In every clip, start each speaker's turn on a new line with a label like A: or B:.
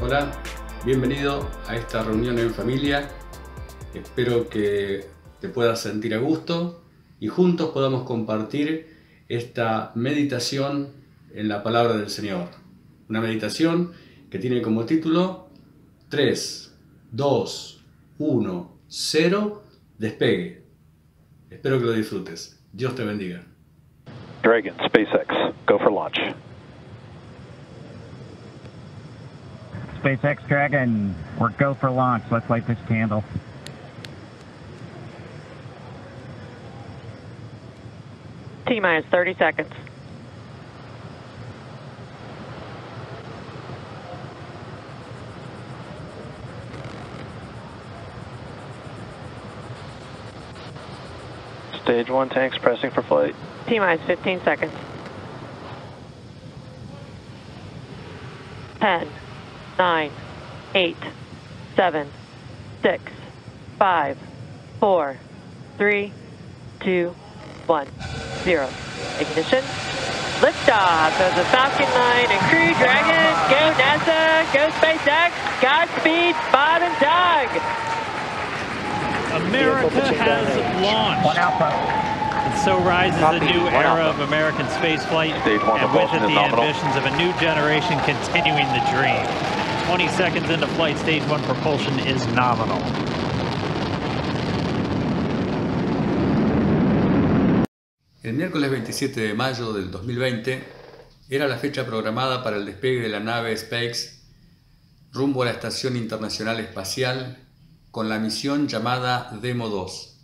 A: Hola, bienvenido a esta reunión en familia. Espero que te puedas sentir a gusto y juntos podamos compartir esta meditación en la palabra del Señor. Una meditación que tiene como título 3, 2, 1, 0, despegue. Espero que lo disfrutes. Dios te bendiga.
B: Dragon, SpaceX, go for launch.
C: SpaceX Dragon, we're go for launch. Let's light this candle.
D: T-minus 30 seconds.
B: Stage 1 tanks pressing for flight.
D: T-minus 15 seconds. 10, 9, 8, 7, 6, 5, 4, 3, 2, 1, 0. Ignition. Liftoff of the Falcon 9 and Crew Dragon. Go NASA, go SpaceX, Godspeed, Bob and Doug.
E: America has launched.
C: One Alpha.
E: And so rises a new era of American spaceflight, and with it the ambitions of a new generation continuing the dream. 20 seconds into flight, stage 1 propulsion is nominal.
A: El miércoles 27 de mayo del 2020 era la fecha programada para el despegue de la nave SpaceX rumbo a la Estación Internacional Espacial con la misión llamada Demo 2.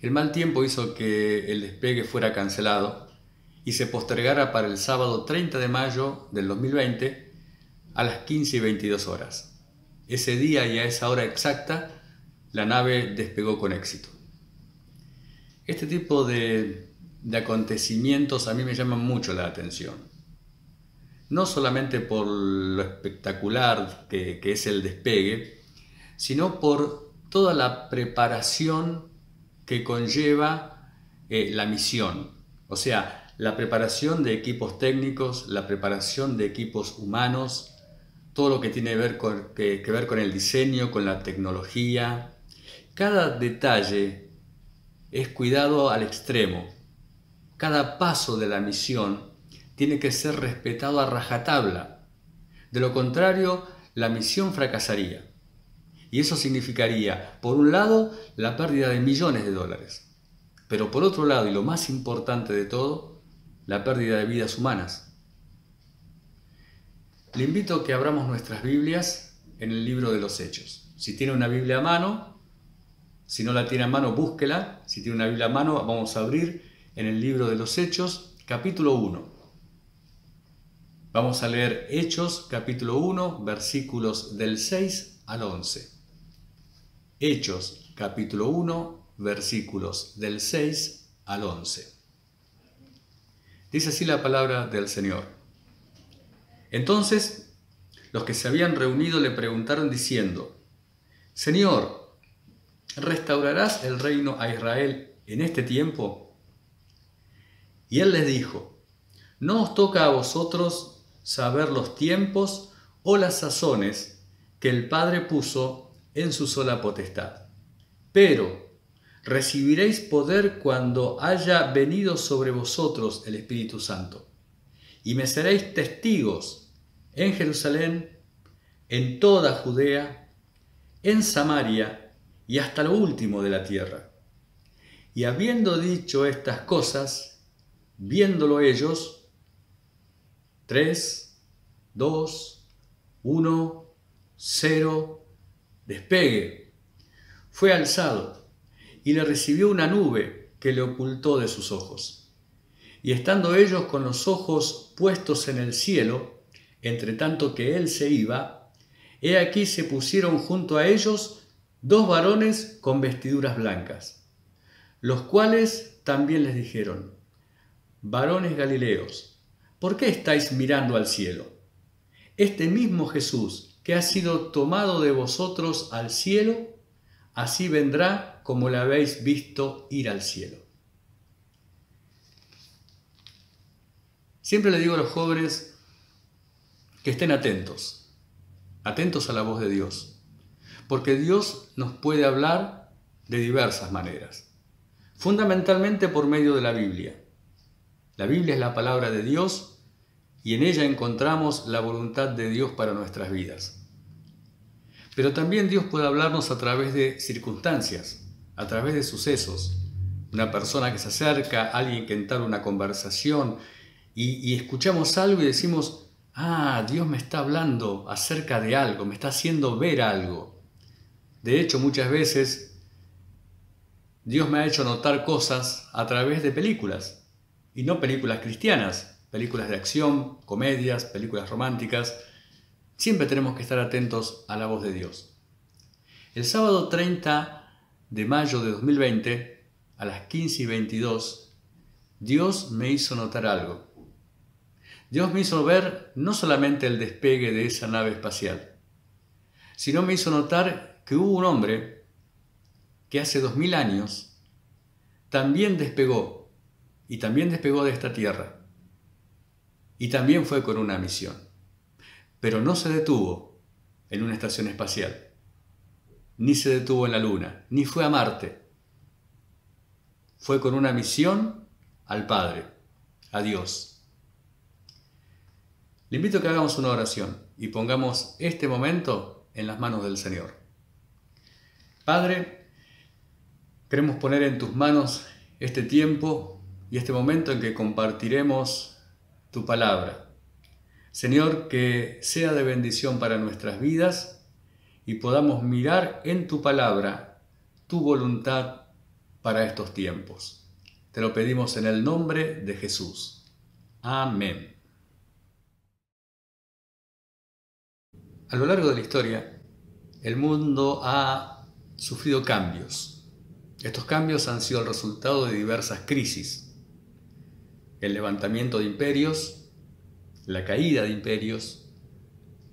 A: El mal tiempo hizo que el despegue fuera cancelado y se postergara para el sábado 30 de mayo del 2020 a las 15:22 horas. Ese día y a esa hora exacta, la nave despegó con éxito. Este tipo de acontecimientos a mí me llaman mucho la atención. No solamente por lo espectacular que es el despegue, sino por toda la preparación que conlleva la misión. O sea, la preparación de equipos técnicos, la preparación de equipos humanos, todo lo que tiene que ver con el diseño, con la tecnología. Cada detalle es cuidado al extremo. Cada paso de la misión tiene que ser respetado a rajatabla. De lo contrario, la misión fracasaría. Y eso significaría, por un lado, la pérdida de millones de dólares. Pero por otro lado, y lo más importante de todo, la pérdida de vidas humanas. Le invito a que abramos nuestras Biblias en el libro de los Hechos. Si tiene una Biblia a mano, si no la tiene a mano, búsquela. Si tiene una Biblia a mano, vamos a abrir en el libro de los Hechos, capítulo 1. Vamos a leer Hechos, capítulo 1, versículos del 6 al 11. Hechos, capítulo 1, versículos del 6 al 11. Dice así la palabra del Señor. Entonces, los que se habían reunido le preguntaron diciendo: Señor, ¿restaurarás el reino a Israel en este tiempo? Y él les dijo, no os toca a vosotros saber los tiempos o las sazones que el Padre puso en su sola potestad. Pero recibiréis poder cuando haya venido sobre vosotros el Espíritu Santo, y me seréis testigos en Jerusalén, en toda Judea, en Samaria y hasta lo último de la tierra. Y habiendo dicho estas cosas, viéndolo ellos, 3, 2, 1, 0, despegue. Fue alzado y le recibió una nube que le ocultó de sus ojos. Y estando ellos con los ojos puestos en el cielo, entre tanto que él se iba, he aquí se pusieron junto a ellos 2 varones con vestiduras blancas, los cuales también les dijeron, varones Galileos, ¿por qué estáis mirando al cielo? Este mismo Jesús que ha sido tomado de vosotros al cielo, así vendrá como le habéis visto ir al cielo. Siempre le digo a los jóvenes que estén atentos a la voz de Dios, porque Dios nos puede hablar de diversas maneras, fundamentalmente por medio de la Biblia. La Biblia es la palabra de Dios y en ella encontramos la voluntad de Dios para nuestras vidas. Pero también Dios puede hablarnos a través de circunstancias, a través de sucesos. Una persona que se acerca, alguien que entabla una conversación y escuchamos algo y decimos, Dios me está hablando acerca de algo, me está haciendo ver algo. De hecho, muchas veces Dios me ha hecho notar cosas a través de películas, y no películas cristianas, películas de acción, comedias, películas románticas. Siempre tenemos que estar atentos a la voz de Dios. El sábado 30 de mayo de 2020, a las 15:22, Dios me hizo notar algo. Dios me hizo ver no solamente el despegue de esa nave espacial, sino me hizo notar que hubo un hombre que hace 2000 años también despegó, y también despegó de esta tierra, y también fue con una misión. Pero no se detuvo en una estación espacial, ni se detuvo en la Luna, ni fue a Marte. Fue con una misión al Padre, a Dios. Le invito a que hagamos una oración y pongamos este momento en las manos del Señor. Padre, queremos poner en tus manos este tiempo y este momento en que compartiremos tu palabra. Señor, que sea de bendición para nuestras vidas y podamos mirar en tu palabra tu voluntad para estos tiempos. Te lo pedimos en el nombre de Jesús. Amén. A lo largo de la historia, el mundo ha sufrido cambios. Estos cambios han sido el resultado de diversas crisis. El levantamiento de imperios, la caída de imperios,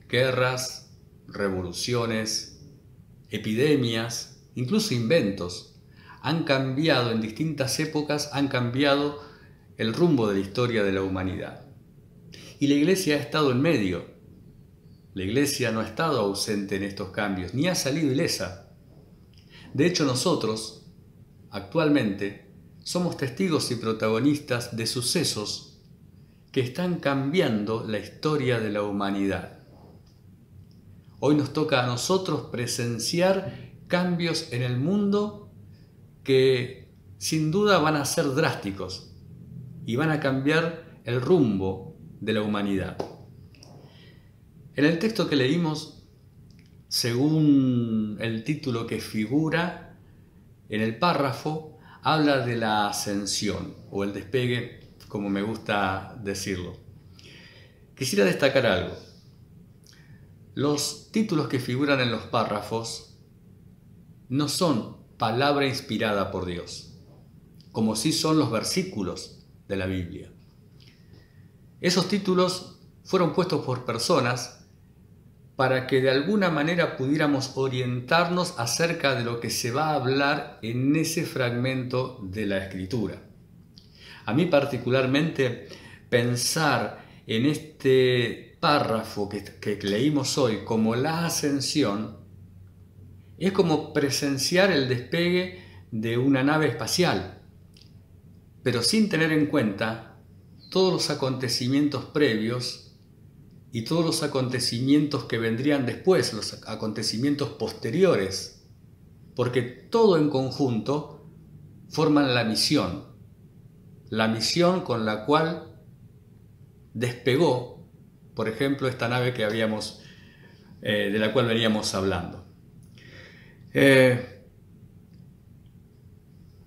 A: guerras, revoluciones, epidemias, incluso inventos, han cambiado en distintas épocas, han cambiado el rumbo de la historia de la humanidad. Y la Iglesia ha estado en medio. La Iglesia no ha estado ausente en estos cambios, ni ha salido ilesa. De hecho, nosotros, actualmente, somos testigos y protagonistas de sucesos que están cambiando la historia de la humanidad. Hoy nos toca a nosotros presenciar cambios en el mundo que sin duda van a ser drásticos y van a cambiar el rumbo de la humanidad. En el texto que leímos, según el título que figura en el párrafo, habla de la ascensión o el despegue, como me gusta decirlo. Quisiera destacar algo. Los títulos que figuran en los párrafos no son palabra inspirada por Dios, como sí son los versículos de la Biblia. Esos títulos fueron puestos por personas para que de alguna manera pudiéramos orientarnos acerca de lo que se va a hablar en ese fragmento de la Escritura. A mí particularmente pensar en este párrafo que leímos hoy como la ascensión es como presenciar el despegue de una nave espacial, pero sin tener en cuenta todos los acontecimientos previos y todos los acontecimientos que vendrían después, los acontecimientos posteriores, porque todo en conjunto forman la misión con la cual despegó, por ejemplo, esta nave que de la cual veníamos hablando.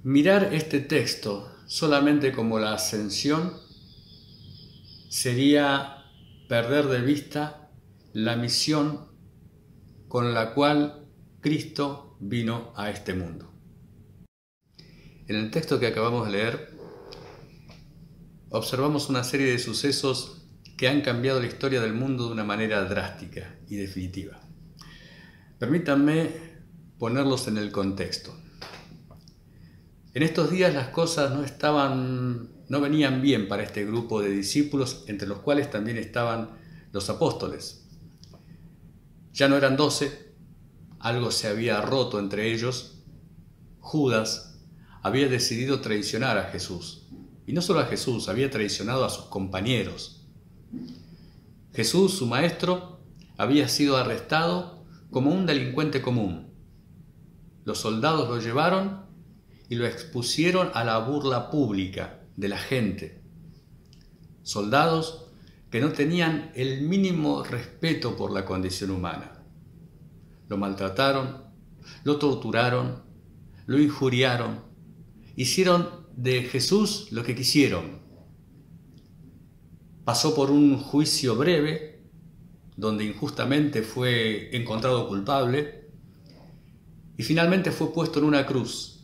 A: Mirar este texto solamente como la ascensión sería perder de vista la misión con la cual Cristo vino a este mundo. En el texto que acabamos de leer, observamos una serie de sucesos que han cambiado la historia del mundo de una manera drástica y definitiva. Permítanme ponerlos en el contexto. En estos días las cosas no venían bien para este grupo de discípulos, entre los cuales también estaban los apóstoles. Ya no eran 12, algo se había roto entre ellos. Judas había decidido traicionar a Jesús. Y no solo a Jesús, había traicionado a sus compañeros. Jesús, su maestro, había sido arrestado como un delincuente común. Los soldados lo llevaron y lo expusieron a la burla pública de la gente. Soldados que no tenían el mínimo respeto por la condición humana. Lo maltrataron, lo torturaron, lo injuriaron, hicieron de Jesús lo que quisieron. Pasó por un juicio breve, donde injustamente fue encontrado culpable, y finalmente fue puesto en una cruz.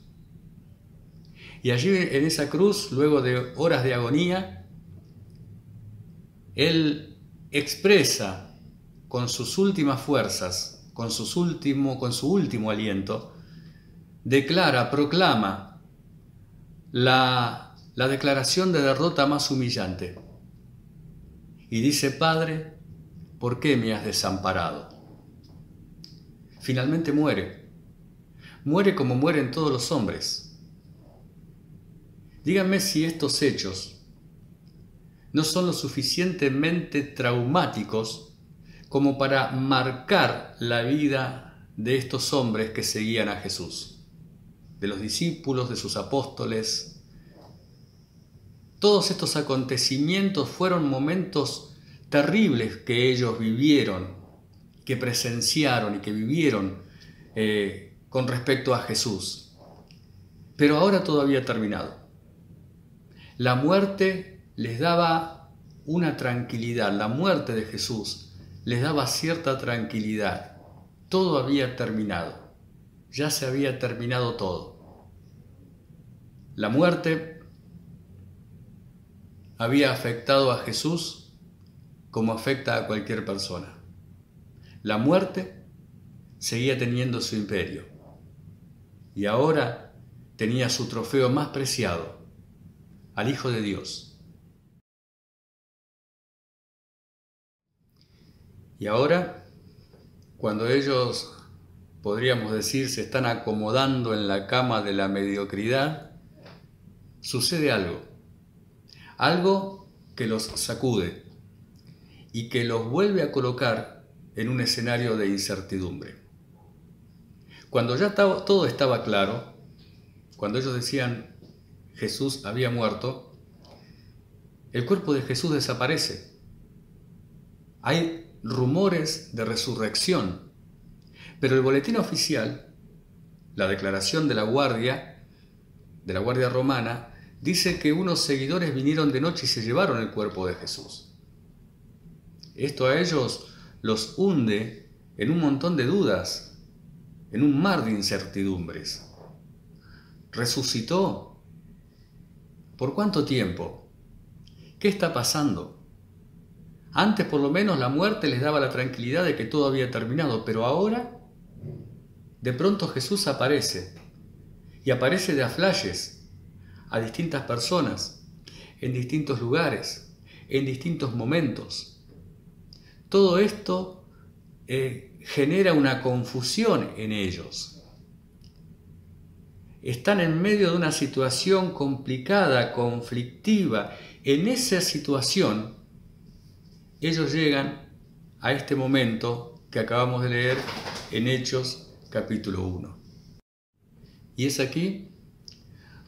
A: Y allí en esa cruz, luego de horas de agonía, Él expresa con sus últimas fuerzas, con su último aliento, proclama la declaración de derrota más humillante. Y dice: Padre, ¿por qué me has desamparado? Finalmente muere. Muere como mueren todos los hombres. Díganme si estos hechos no son lo suficientemente traumáticos como para marcar la vida de estos hombres que seguían a Jesús, de los discípulos, de sus apóstoles. Todos estos acontecimientos fueron momentos terribles que ellos vivieron, que presenciaron y que vivieron con respecto a Jesús. Pero ahora todo había terminado. La muerte les daba una tranquilidad, la muerte de Jesús les daba cierta tranquilidad. Todo había terminado, ya se había terminado todo. La muerte había afectado a Jesús como afecta a cualquier persona. La muerte seguía teniendo su imperio y ahora tenía su trofeo más preciado, al Hijo de Dios. Y ahora, cuando ellos, podríamos decir, se están acomodando en la cama de la mediocridad, sucede algo que los sacude y que los vuelve a colocar en un escenario de incertidumbre. Cuando ya todo estaba claro, cuando ellos decían Jesús había muerto, el cuerpo de Jesús desaparece. Hay rumores de resurrección, pero el boletín oficial, la declaración de la guardia romana, dice que unos seguidores vinieron de noche y se llevaron el cuerpo de Jesús. Esto a ellos los hunde en un montón de dudas, en un mar de incertidumbres. ¿Resucitó? ¿Por cuánto tiempo? ¿Qué está pasando? Antes por lo menos la muerte les daba la tranquilidad de que todo había terminado, pero ahora de pronto Jesús aparece, y aparece de a flashes a distintas personas, en distintos lugares, en distintos momentos. Todo esto genera una confusión en ellos. Están en medio de una situación complicada, conflictiva. En esa situación, ellos llegan a este momento que acabamos de leer en Hechos capítulo 1. Y es aquí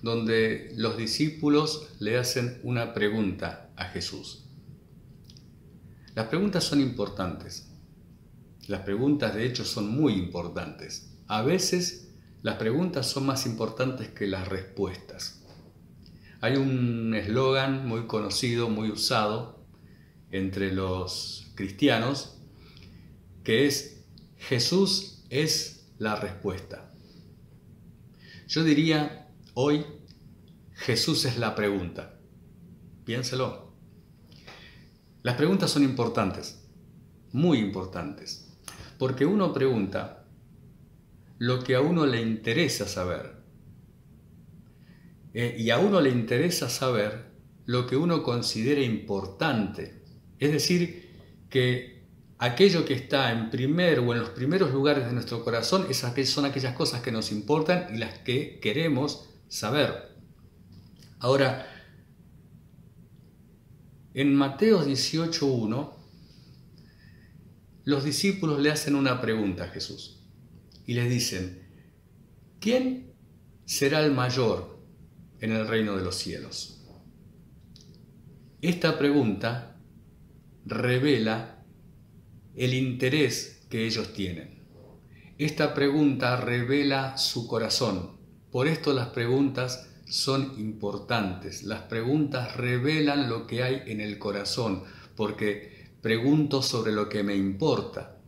A: donde los discípulos le hacen una pregunta a Jesús. Las preguntas son importantes. Las preguntas, de hecho, son muy importantes. A veces, las preguntas son más importantes que las respuestas. Hay un eslogan muy conocido, muy usado entre los cristianos, que es: Jesús es la respuesta. Yo diría hoy, Jesús es la pregunta. Piénselo. Las preguntas son importantes, muy importantes, porque uno pregunta lo que a uno le interesa saber. Y a uno le interesa saber lo que uno considera importante. Es decir, que aquello que está en primer o en los primeros lugares de nuestro corazón son aquellas cosas que nos importan y las que queremos saber. Ahora, en Mateo 18:1, los discípulos le hacen una pregunta a Jesús y le dicen: ¿quién será el mayor en el reino de los cielos? Esta pregunta revela el interés que ellos tienen. Esta pregunta revela su corazón. Por esto las preguntas son importantes. Las preguntas revelan lo que hay en el corazón, porque pregunto sobre lo que me importa.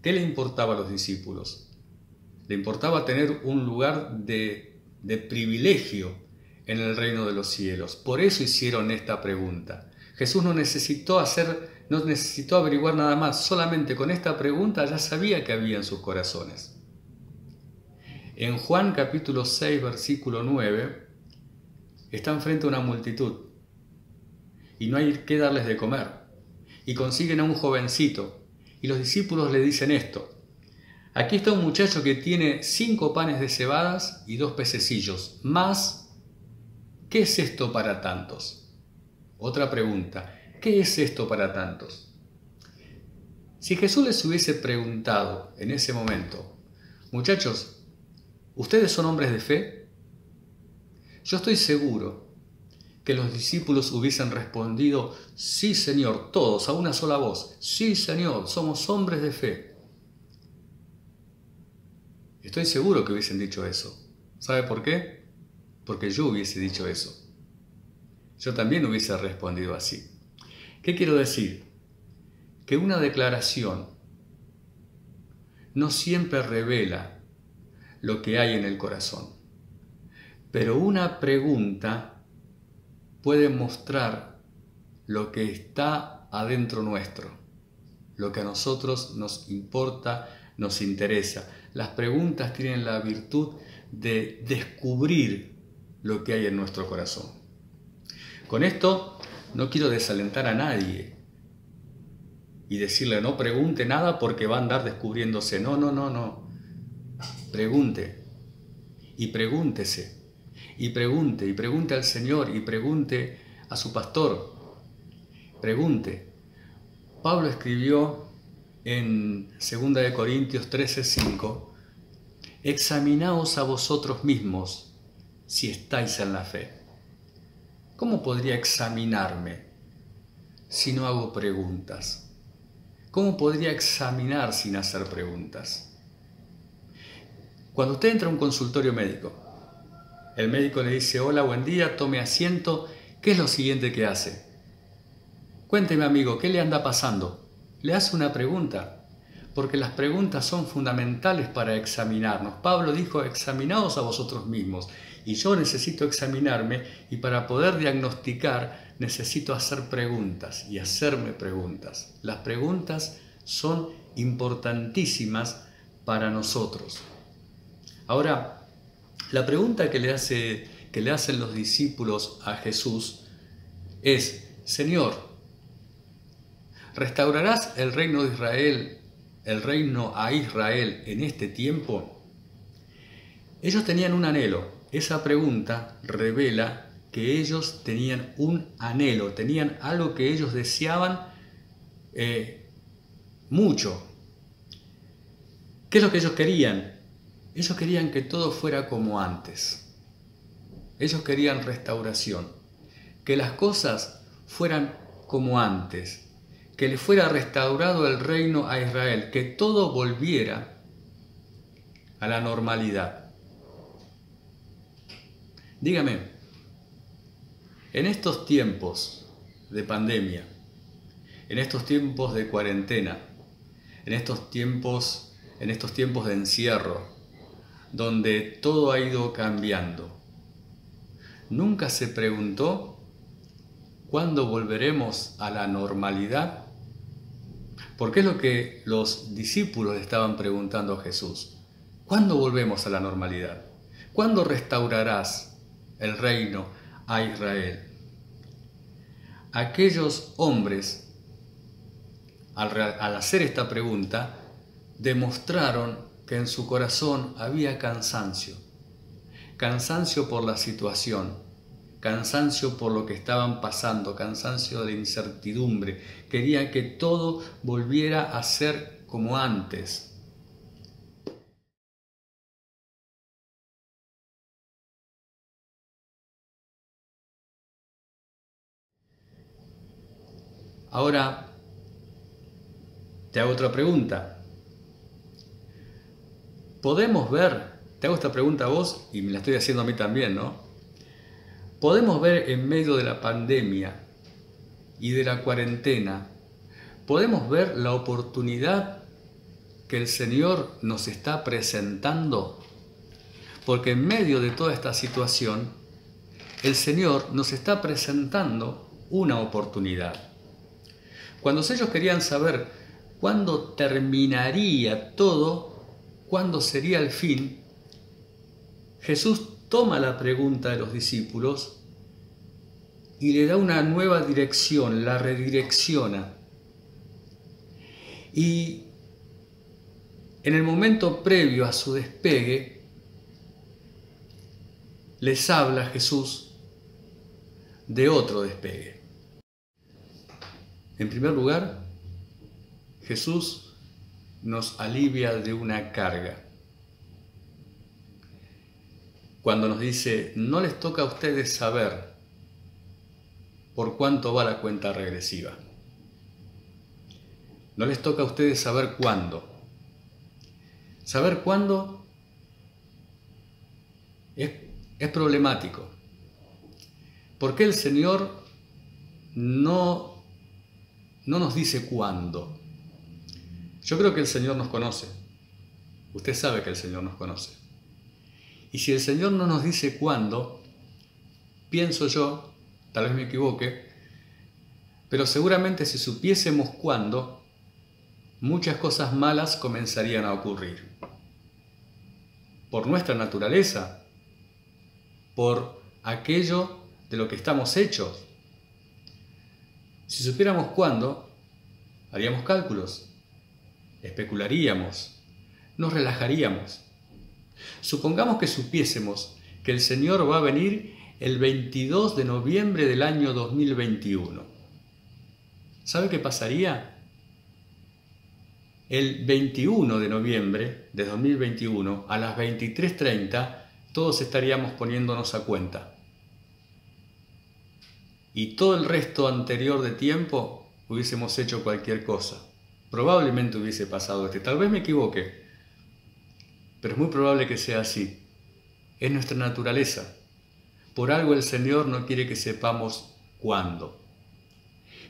A: ¿Qué le importaba a los discípulos? Le importaba tener un lugar de privilegio en el reino de los cielos. Por eso hicieron esta pregunta. Jesús no necesitó averiguar nada más. Solamente con esta pregunta ya sabía que había en sus corazones. En Juan capítulo 6, versículo 9, están frente a una multitud y no hay que darles de comer. Y consiguen a un jovencito y los discípulos le dicen esto: aquí está un muchacho que tiene 5 panes de cebadas y 2 pececillos. Más, ¿qué es esto para tantos? Otra pregunta: ¿qué es esto para tantos? Si Jesús les hubiese preguntado en ese momento: muchachos, ¿ustedes son hombres de fe? Yo estoy seguro que los discípulos hubiesen respondido: sí, Señor, todos a una sola voz. Sí, Señor, somos hombres de fe. Estoy seguro que hubiesen dicho eso. ¿Sabe por qué? Porque yo hubiese dicho eso. Yo también hubiese respondido así. ¿Qué quiero decir? Que una declaración no siempre revela lo que hay en el corazón, pero una pregunta puede mostrar lo que está adentro nuestro, lo que a nosotros nos importa, nos interesa. Las preguntas tienen la virtud de descubrir lo que hay en nuestro corazón. Con esto no quiero desalentar a nadie y decirle no pregunte nada porque va a andar descubriéndose. No. Pregunte y pregúntese y pregunte al Señor y pregunte a su pastor. Pregunte. Pablo escribió en 2 Corintios 13:5: examinaos a vosotros mismos si estáis en la fe. ¿Cómo podría examinarme si no hago preguntas? ¿Cómo podría examinar sin hacer preguntas? Cuando usted entra a un consultorio médico, el médico le dice: hola, buen día, tome asiento. ¿Qué es lo siguiente que hace? Cuénteme, amigo, ¿qué le anda pasando? Le hace una pregunta, porque las preguntas son fundamentales para examinarnos. Pablo dijo: examinaos a vosotros mismos. Y yo necesito examinarme, y para poder diagnosticar necesito hacer preguntas y hacerme preguntas. Las preguntas son importantísimas para nosotros. Ahora, la pregunta que le hacen los discípulos a Jesús es: Señor, ¿restaurarás el reino de Israel, el reino a Israel en este tiempo? Ellos tenían un anhelo. Esa pregunta revela que ellos tenían un anhelo, tenían algo que ellos deseaban mucho. ¿Qué es lo que ellos querían? Ellos querían que todo fuera como antes. Ellos querían restauración, que las cosas fueran como antes, que le fuera restaurado el reino a Israel, que todo volviera a la normalidad. Dígame, en estos tiempos de pandemia, en estos tiempos de cuarentena, en estos tiempos de encierro, donde todo ha ido cambiando, ¿nunca se preguntó cuándo volveremos a la normalidad? Porque es lo que los discípulos estaban preguntando a Jesús. ¿Cuándo volvemos a la normalidad? ¿Cuándo restaurarás el reino a Israel? Aquellos hombres, al hacer esta pregunta, demostraron que en su corazón había cansancio. Cansancio por la situación, cansancio por lo que estaban pasando, cansancio de la incertidumbre. Querían que todo volviera a ser como antes. Ahora, te hago otra pregunta. ¿Podemos ver? Te hago esta pregunta a vos y me la estoy haciendo a mí también, ¿no? ¿Podemos ver en medio de la pandemia y de la cuarentena, podemos ver la oportunidad que el Señor nos está presentando? Porque en medio de toda esta situación, el Señor nos está presentando una oportunidad. Cuando ellos querían saber cuándo terminaría todo, cuándo sería el fin, Jesús toma la pregunta de los discípulos y le da una nueva dirección, la redirecciona. Y en el momento previo a su despegue, les habla Jesús de otro despegue. En primer lugar, Jesús nos alivia de una carga. Cuando nos dice, no les toca a ustedes saber por cuánto va la cuenta regresiva. No les toca a ustedes saber cuándo. Saber cuándo es problemático. ¿Por qué el Señor no nos dice cuándo? Yo creo que el Señor nos conoce. Usted sabe que el Señor nos conoce. Y si el Señor no nos dice cuándo, pienso yo, tal vez me equivoque, pero seguramente si supiésemos cuándo, muchas cosas malas comenzarían a ocurrir. Por nuestra naturaleza, por aquello de lo que estamos hechos. Si supiéramos cuándo, haríamos cálculos, especularíamos, nos relajaríamos. Supongamos que supiésemos que el Señor va a venir el 22 de noviembre del año 2021. ¿Sabe qué pasaría? El 21 de noviembre de 2021, a las 23:30, todos estaríamos poniéndonos a cuenta. Y todo el resto anterior de tiempo hubiésemos hecho cualquier cosa. Probablemente hubiese pasado tal vez me equivoque, pero es muy probable que sea así. Es nuestra naturaleza. Por algo el Señor no quiere que sepamos cuándo.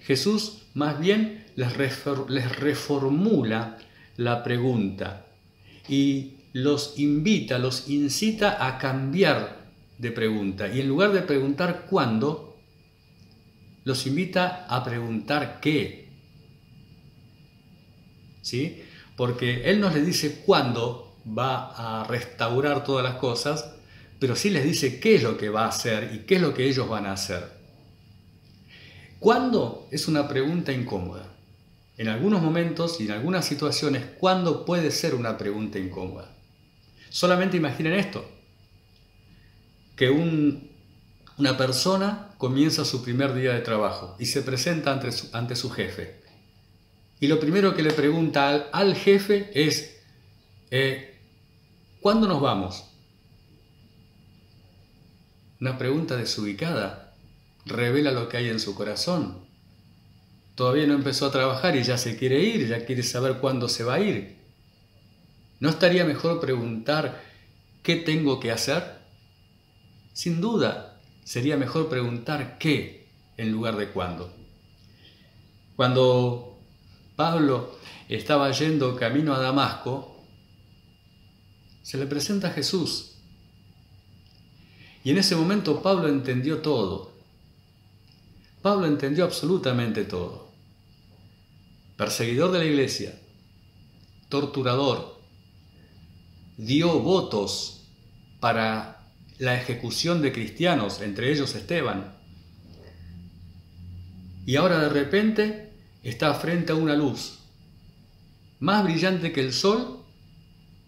A: Jesús más bien les reformula la pregunta y los invita, los incita a cambiar de pregunta. Y en lugar de preguntar cuándo, los invita a preguntar qué. ¿Sí? Porque Él no les dice cuándo va a restaurar todas las cosas, pero sí les dice qué es lo que va a hacer y qué es lo que ellos van a hacer. ¿Cuándo? Es una pregunta incómoda. En algunos momentos y en algunas situaciones, ¿cuándo puede ser una pregunta incómoda? Solamente imaginen esto, que una persona comienza su primer día de trabajo y se presenta ante su jefe. Y lo primero que le pregunta al jefe es, ¿cuándo nos vamos? Una pregunta desubicada, revela lo que hay en su corazón. Todavía no empezó a trabajar y ya se quiere ir, ya quiere saber cuándo se va a ir. ¿No estaría mejor preguntar qué tengo que hacer? Sin duda, sería mejor preguntar qué en lugar de cuándo. Cuando Pablo estaba yendo camino a Damasco, se le presenta a Jesús. Y en ese momento Pablo entendió todo. Pablo entendió absolutamente todo. Perseguidor de la iglesia, torturador, dio votos para la ejecución de cristianos, entre ellos Esteban. Y ahora de repente está frente a una luz más brillante que el sol,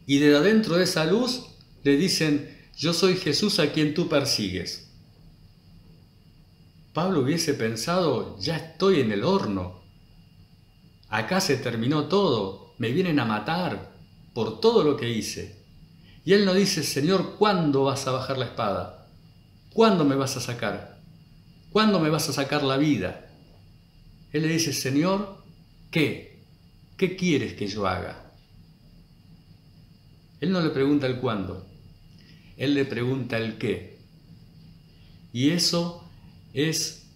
A: y de adentro de esa luz le dicen: yo soy Jesús a quien tú persigues. Pablo hubiese pensado: ya estoy en el horno, acá se terminó todo, me vienen a matar por todo lo que hice. Y él no dice: Señor, ¿cuándo vas a bajar la espada? ¿Cuándo me vas a sacar? ¿Cuándo me vas a sacar la vida? Él le dice: Señor, ¿qué? ¿Qué quieres que yo haga? Él no le pregunta el cuándo, él le pregunta el qué. Y eso es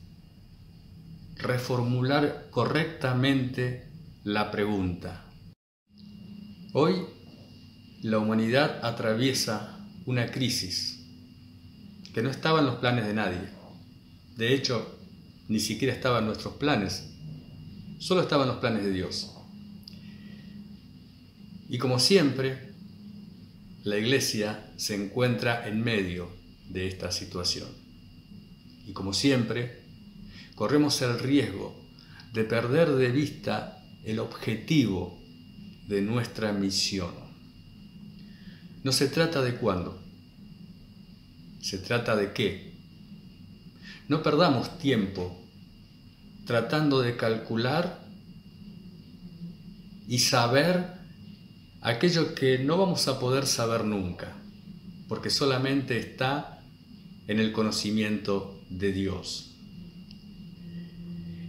A: reformular correctamente la pregunta. Hoy la humanidad atraviesa una crisis que no estaba en los planes de nadie. De hecho, ni siquiera estaba en nuestros planes, solo estaba en los planes de Dios. Y como siempre, la Iglesia se encuentra en medio de esta situación. Y como siempre, corremos el riesgo de perder de vista el objetivo de nuestra misión. No se trata de cuándo, se trata de qué. No perdamos tiempo tratando de calcular y saber aquello que no vamos a poder saber nunca, porque solamente está en el conocimiento de Dios.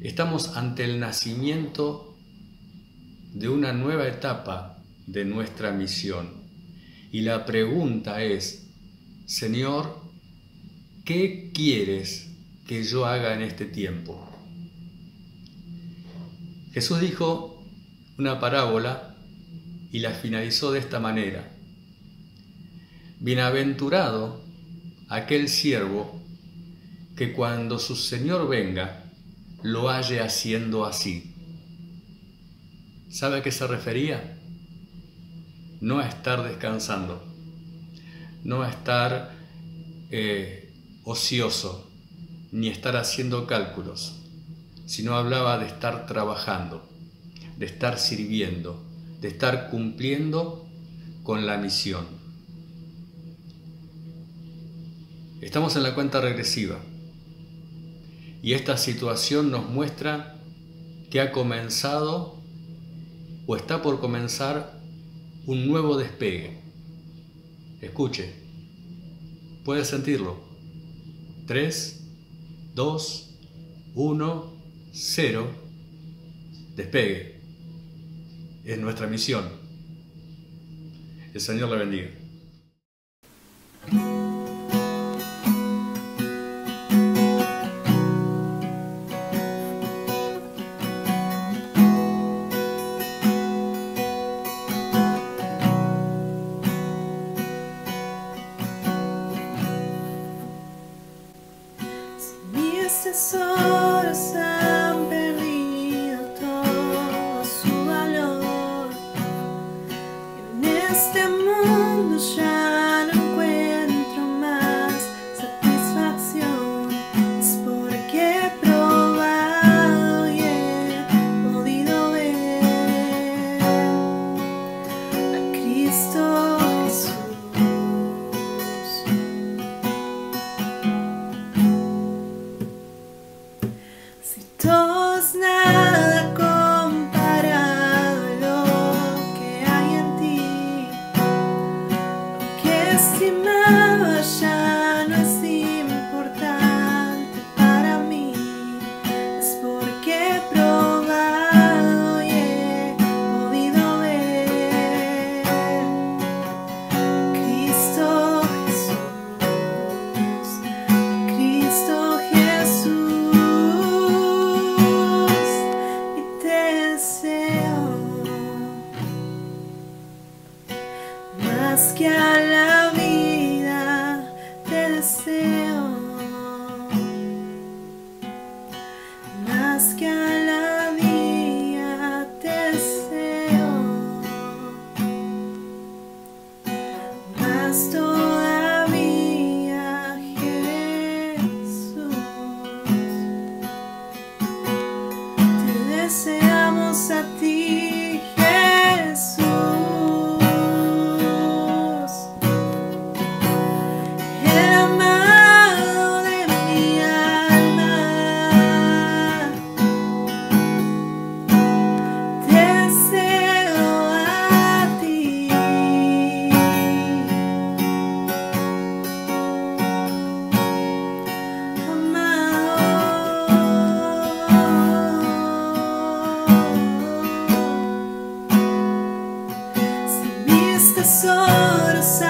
A: Estamos ante el nacimiento de una nueva etapa de nuestra misión. Y la pregunta es: Señor, ¿qué quieres que yo haga en este tiempo? Jesús dijo una parábola y la finalizó de esta manera: bienaventurado aquel siervo que cuando su Señor venga lo halle haciendo así. ¿Sabe a qué se refería? No a estar descansando, no a estar ocioso, ni estar haciendo cálculos, sino hablaba de estar trabajando, de estar sirviendo, de estar cumpliendo con la misión. Estamos en la cuenta regresiva y esta situación nos muestra que ha comenzado o está por comenzar un nuevo despegue. Escuche, puede sentirlo. 3, 2, 1, 0, despegue. Es nuestra misión. El Señor le bendiga.
F: este mundo ya no encuentro más satisfacción, es porque he probado y he podido ver a Cristo Jesús. Si todo es nada comparado a lo que hay en ti, lo que estimaba ya no es importante para mí, es porque he probado y he podido ver a Cristo Jesús, a Cristo Jesús. Y te deseo más que a la vida, te deseo más que a la vida, te deseo más todavía, Jesús. Te deseamos a ti, Jesús, el amado de mi alma. Te deseo a ti, amado. Si mis tesoros